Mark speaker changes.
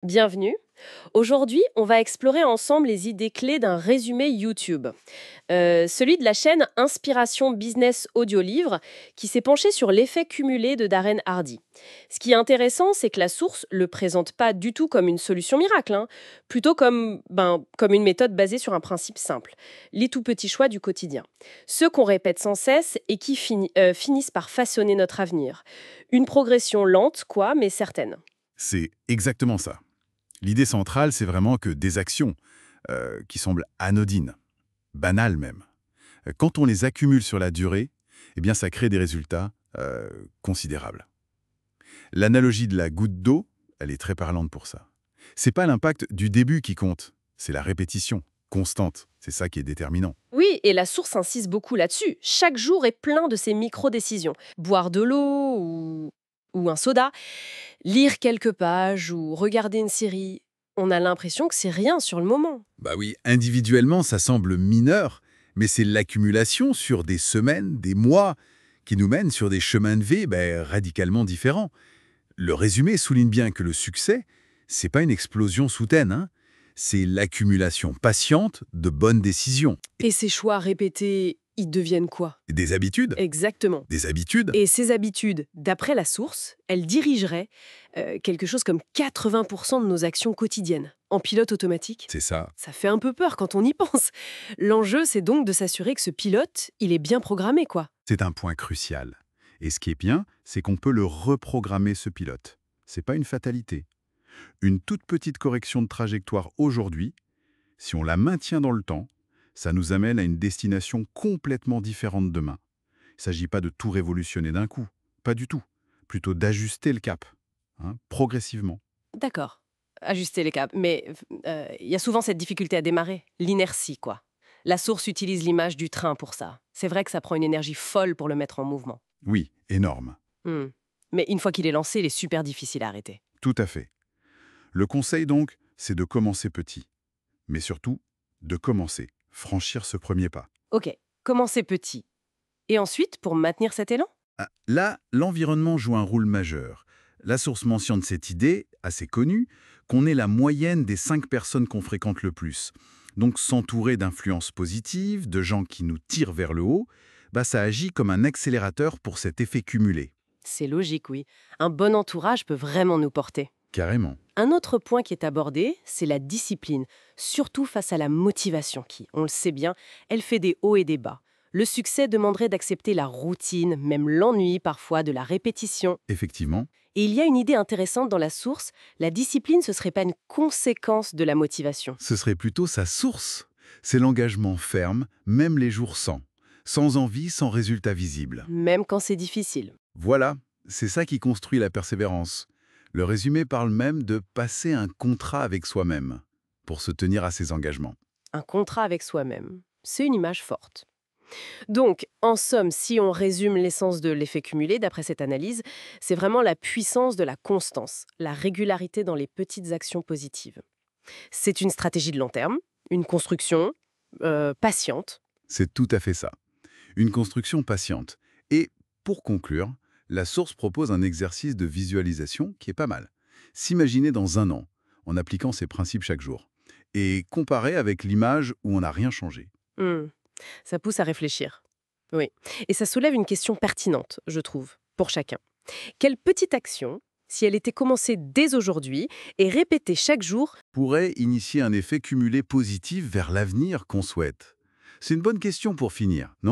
Speaker 1: Bienvenue. Aujourd'hui, on va explorer ensemble les idées clés d'un résumé YouTube. Celui de la chaîne Inspiration Business Audio Livre, qui s'est penché sur l'effet cumulé de Darren Hardy. Ce qui est intéressant, c'est que la source le présente pas du tout comme une solution miracle, hein, plutôt comme une méthode basée sur un principe simple, les tout petits choix du quotidien. Ceux qu'on répète sans cesse et qui finissent par façonner notre avenir. Une progression lente, quoi, mais certaine.
Speaker 2: C'est exactement ça. L'idée centrale, c'est vraiment que des actions qui semblent anodines, banales même, quand on les accumule sur la durée, eh bien, ça crée des résultats considérables. L'analogie de la goutte d'eau, elle est très parlante pour ça. C'est pas l'impact du début qui compte, c'est la répétition constante. C'est ça qui est déterminant.
Speaker 1: Oui, et la source insiste beaucoup là-dessus. Chaque jour est plein de ces micro-décisions. Boire de l'eau ou un soda, lire quelques pages ou regarder une série. On a l'impression que c'est rien sur le moment.
Speaker 2: Bah oui, individuellement, ça semble mineur, mais c'est l'accumulation sur des semaines, des mois, qui nous mène sur des chemins de vie radicalement différents. Le résumé souligne bien que le succès, c'est pas une explosion soudaine, hein. C'est l'accumulation patiente de bonnes décisions.
Speaker 1: Et ces choix répétés, ils deviennent quoi?
Speaker 2: Des habitudes.
Speaker 1: Exactement.
Speaker 2: Des habitudes.
Speaker 1: Et ces habitudes, d'après la source, elles dirigeraient quelque chose comme 80% de nos actions quotidiennes, en pilote automatique.
Speaker 2: C'est ça.
Speaker 1: Ça fait un peu peur quand on y pense. L'enjeu, c'est donc de s'assurer que ce pilote, il est bien programmé, quoi.
Speaker 2: C'est un point crucial. Et ce qui est bien, c'est qu'on peut le reprogrammer, ce pilote. C'est pas une fatalité. Une toute petite correction de trajectoire aujourd'hui, si on la maintient dans le temps, ça nous amène à une destination complètement différente demain. Il ne s'agit pas de tout révolutionner d'un coup, pas du tout. Plutôt d'ajuster le cap, hein, progressivement.
Speaker 1: D'accord, ajuster les câbles. Mais il y a souvent cette difficulté à démarrer, l'inertie, quoi. La source utilise l'image du train pour ça. C'est vrai que ça prend une énergie folle pour le mettre en mouvement.
Speaker 2: Oui, énorme.
Speaker 1: Hmm. Mais une fois qu'il est lancé, il est super difficile à arrêter.
Speaker 2: Tout à fait. Le conseil donc, c'est de commencer petit. Mais surtout, de commencer, franchir ce premier pas.
Speaker 1: Ok, commencez petit. Et ensuite, pour maintenir cet élan?
Speaker 2: Ah, là, l'environnement joue un rôle majeur. La source mentionne cette idée, assez connue, qu'on est la moyenne des 5 personnes qu'on fréquente le plus. Donc s'entourer d'influences positives, de gens qui nous tirent vers le haut, ça agit comme un accélérateur pour cet effet cumulé.
Speaker 1: C'est logique, oui. Un bon entourage peut vraiment nous porter.
Speaker 2: Carrément.
Speaker 1: Un autre point qui est abordé, c'est la discipline, surtout face à la motivation qui, on le sait bien, elle fait des hauts et des bas. Le succès demanderait d'accepter la routine, même l'ennui parfois, de la répétition.
Speaker 2: Effectivement,
Speaker 1: Et il y a une idée intéressante dans la source, la discipline ce serait pas une conséquence de la motivation.
Speaker 2: ce serait plutôt sa source. C'est l'engagement ferme, même les jours sans envie, sans résultat visible.
Speaker 1: Même quand c'est difficile.
Speaker 2: Voilà, c'est ça qui construit la persévérance. Le résumé parle même de passer un contrat avec soi-même pour se tenir à ses engagements.
Speaker 1: Un contrat avec soi-même. C'est une image forte. Donc, en somme, si on résume l'essence de l'effet cumulé, d'après cette analyse, c'est vraiment la puissance de la constance, la régularité dans les petites actions positives. C'est une stratégie de long terme, une construction patiente.
Speaker 2: C'est tout à fait ça. Une construction patiente. Et pour conclure, la source propose un exercice de visualisation qui est pas mal. S'imaginer dans un an, en appliquant ces principes chaque jour, et comparer avec l'image où on n'a rien changé.
Speaker 1: Hmm. Ça pousse à réfléchir. Oui. Et ça soulève une question pertinente, je trouve, pour chacun. Quelle petite action, si elle était commencée dès aujourd'hui et répétée chaque jour,
Speaker 2: Pourrait initier un effet cumulé positif vers l'avenir qu'on souhaite? C'est une bonne question pour finir, non?